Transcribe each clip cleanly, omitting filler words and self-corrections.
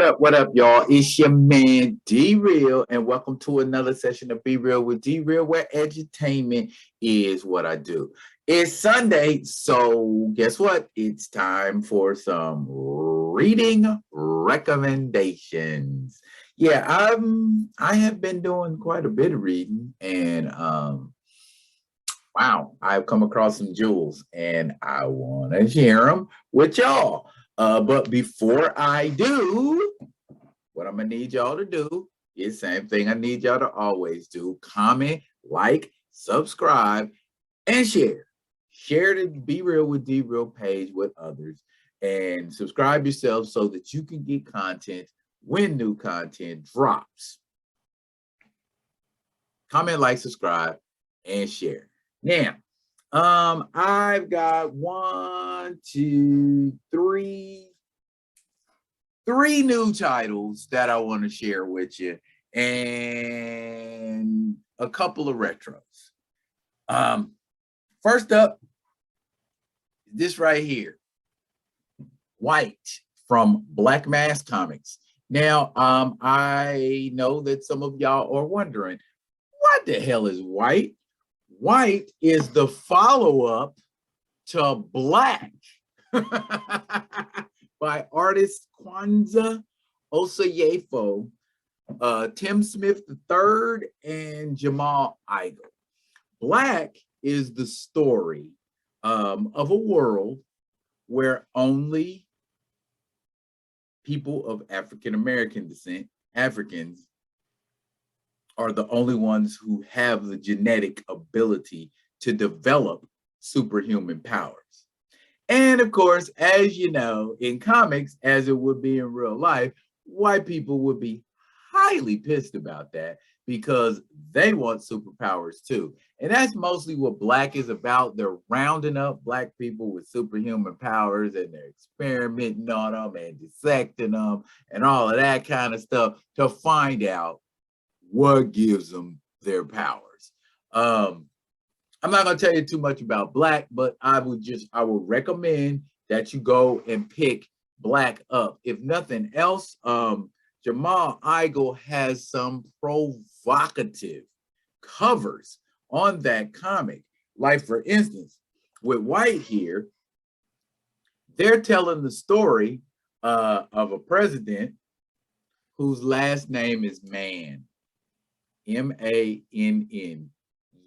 What up, y'all? It's your man D Real, and welcome to another session of Be Real with D Real, where edutainment is what I do. It's Sunday, so guess what? It's time for some reading recommendations. Yeah, I have been doing quite a bit of reading, and wow, I've come across some jewels, and I want to share them with y'all. But before I do, what I'm gonna need y'all to do is the same thing I need y'all to always do: comment, like, subscribe, and share. Share the Be Real with D Real page with others, and subscribe yourself so that you can get content when new content drops. Comment, like, subscribe, and share. Now, I've got three new titles that I want to share with you, and a couple of retros. First up, this right here, White from Black Manta Comics. Now, I know that some of y'all are wondering, what the hell is White? White is the follow-up to Black by artist Kwanzaa Osayefo, Tim Smith III, and Jamal Igle. Black is the story of a world where only people of African-American descent, Africans, are the only ones who have the genetic ability to develop superhuman powers. And of course, as you know, in comics, as it would be in real life, white people would be highly pissed about that because they want superpowers too. And that's mostly what Black is about. They're rounding up Black people with superhuman powers, and they're experimenting on them and dissecting them and all of that kind of stuff to find out what gives them their powers. I'm not going to tell you too much about Black, but I would recommend that you go and pick Black up. If nothing else, Jamal Igle has some provocative covers on that comic. Like, for instance, with White here, they're telling the story of a president whose last name is Mann. M-A-N-N.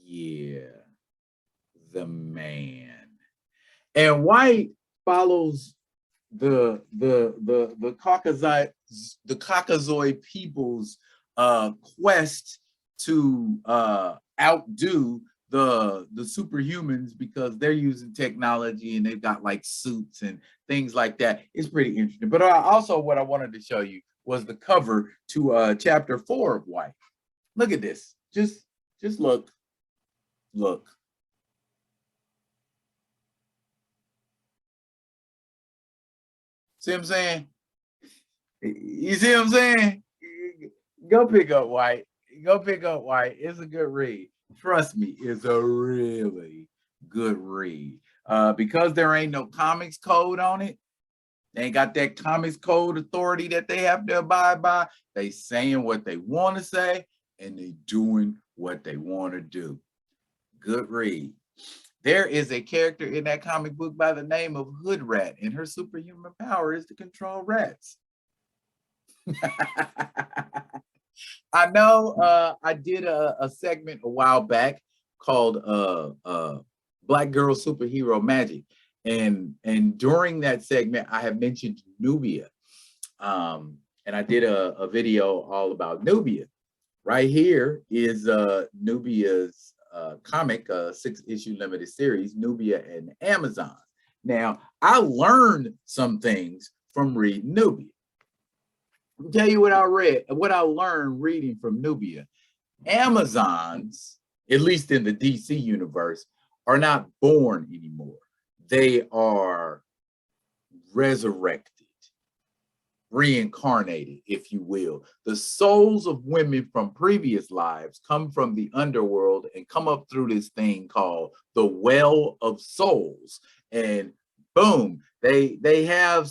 Yeah, the man. And White follows the Caucasoid people's quest to outdo the superhumans because they're using technology and they've got like suits and things like that. It's pretty interesting. But also what I wanted to show you was the cover to chapter 4 of White. Look at this. Just look. Look. See what I'm saying? You see what I'm saying? Go pick up White. Go pick up White. It's a good read. Trust me, it's a really good read. Because there ain't no comics code on it, they ain't got that comics code authority that they have to abide by. They saying what they want to say, and they doing what they want to do. Good read. There is a character in that comic book by the name of Hood Rat, and her superhuman power is to control rats. I know I did a segment a while back called Black Girl Superhero Magic. And during that segment, I have mentioned Nubia. And I did a video all about Nubia. Right here is Nubia's comic, 6-issue limited series, Nubia and Amazon. Now, I learned some things from reading Nubia. I'll tell you what I learned reading from Nubia. Amazons, at least in the DC universe, are not born anymore. They are resurrected, reincarnated, if you will. The souls of women from previous lives come from the underworld and come up through this thing called the Well of Souls. And boom, they have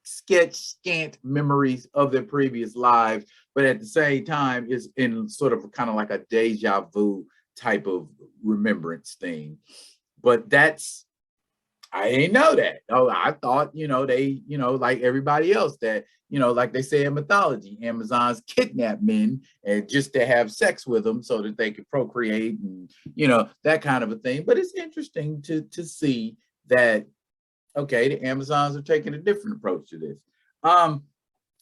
scant memories of their previous lives, but at the same time is in sort of kind of like a deja vu type of remembrance thing. But that's, I ain't know that. Oh, I thought, they, like everybody else, that, like they say in mythology, Amazons kidnap men and just to have sex with them so that they can procreate and, that kind of a thing. But it's interesting to see that, okay, the Amazons are taking a different approach to this.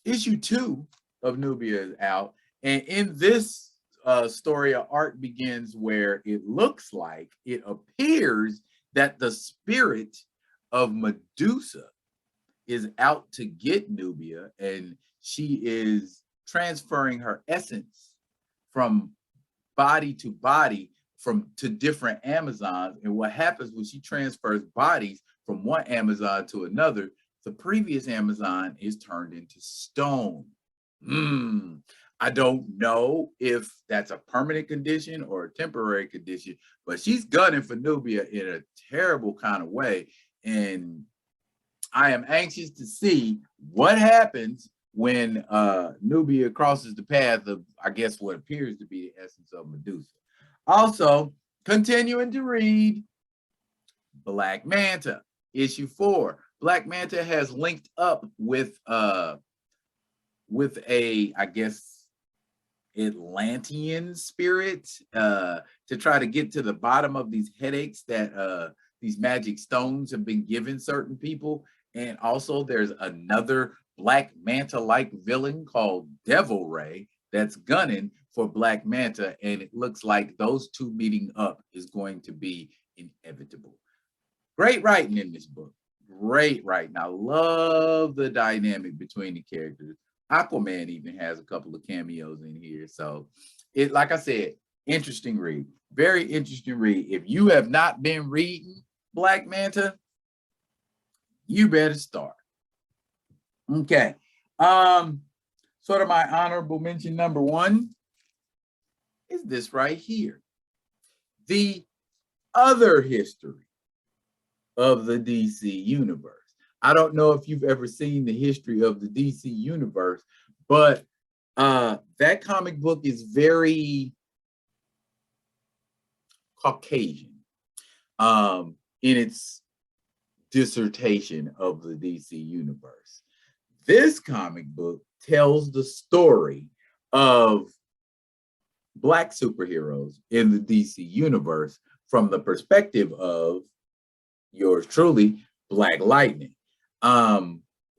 Issue 2 of Nubia is out. And in this story, an arc begins where it looks like, it appears that the spirit of Medusa is out to get Nubia, and she is transferring her essence from body to body to different Amazons. And what happens when she transfers bodies from one Amazon to another, the previous Amazon is turned into stone. I don't know if that's a permanent condition or a temporary condition, but she's gunning for Nubia in a terrible kind of way. And I am anxious to see what happens when Nubia crosses the path of, I guess, what appears to be the essence of Medusa. Also, continuing to read Black Manta, issue 4. Black Manta has linked up with a, I guess, Atlantean spirit to try to get to the bottom of these headaches that these magic stones have been given certain people. And also there's another Black Manta-like villain called Devil Ray that's gunning for Black Manta. And it looks like those two meeting up is going to be inevitable. Great writing in this book. Great writing. I love the dynamic between the characters. Aquaman even has a couple of cameos in here. So it, like I said, interesting read. Very interesting read. If you have not been reading Black Manta, you better start. Okay. Sort of my honorable mention number 1 is this right here. The other history of the DC universe. I don't know if you've ever seen the history of the DC universe, but that comic book is very Caucasian in its dissertation of the DC universe. This comic book tells the story of Black superheroes in the DC universe from the perspective of yours truly, Black Lightning.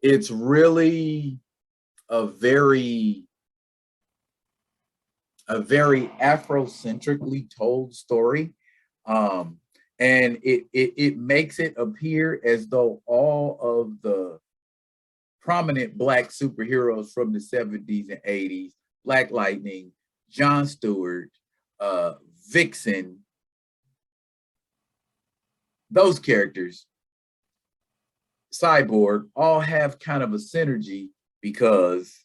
It's really a very Afrocentrically told story. And it makes it appear as though all of the prominent Black superheroes from the 70s and 80s, Black Lightning, John Stewart, Vixen, those characters, Cyborg, all have kind of a synergy because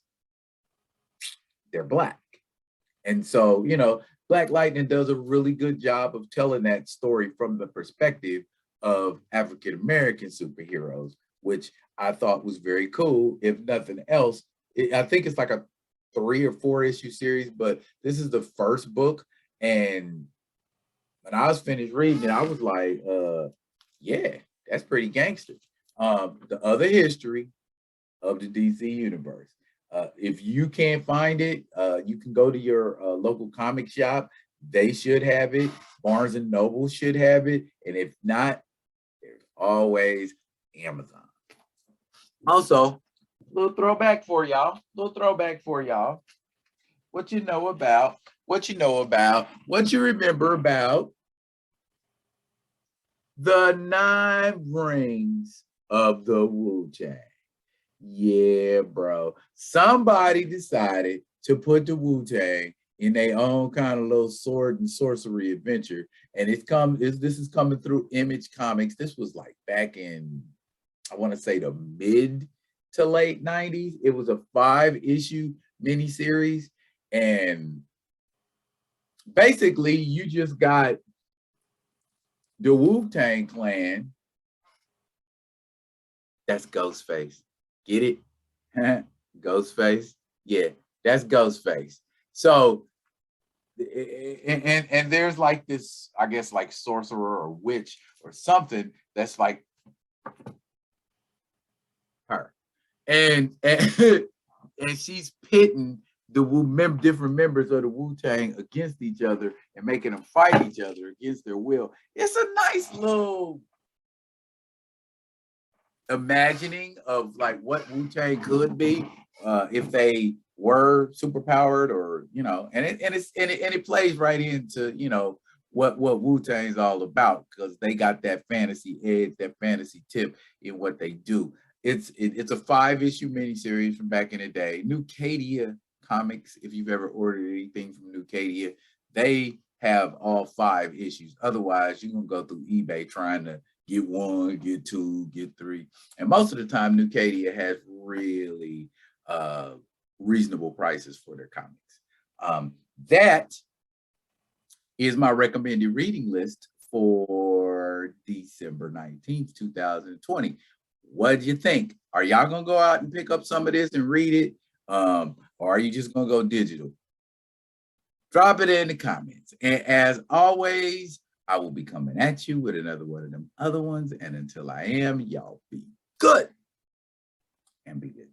they're Black. And so, Black Lightning does a really good job of telling that story from the perspective of African-American superheroes, which I thought was very cool. If nothing else, I think it's like a 3 or 4 issue series, but this is the first book. And when I was finished reading it, I was like, yeah, that's pretty gangster. The other history of the DC universe. If you can't find it, you can go to your local comic shop. They should have it. Barnes and Noble should have it. And if not, there's always Amazon. Also, little throwback for y'all. What you know about, what you remember about the 9 rings of the Wu-Tang. Yeah, bro. Somebody decided to put the Wu-Tang in their own kind of little sword and sorcery adventure. And this is coming through Image Comics. This was like back in, I want to say, the mid to late 90s. It was a 5-issue miniseries. And basically, you just got the Wu-Tang Clan. That's Ghostface. Get it? Ghostface. Yeah, that's Ghostface. So, and there's like this, I guess, like sorcerer or witch or something that's like her, and and she's pitting the different members of the Wu-Tang against each other and making them fight each other against their will. It's a nice little imagining of like what Wu-Tang could be if they were superpowered, or and it plays right into what Wu-Tang's all about, because they got that fantasy edge, that fantasy tip in what they do. It's a 5-issue miniseries from back in the day. Nucadia Comics, if you've ever ordered anything from Nucadia, they have all 5 issues. Otherwise, you're gonna go through eBay trying to get 1, get 2, get 3. And most of the time, Nucadia has really reasonable prices for their comics. That is my recommended reading list for December 19th, 2020. What do you think? Are y'all going to go out and pick up some of this and read it? Or are you just going to go digital? Drop it in the comments. And as always, I will be coming at you with another one of them other ones. And until I am, y'all be good and be good.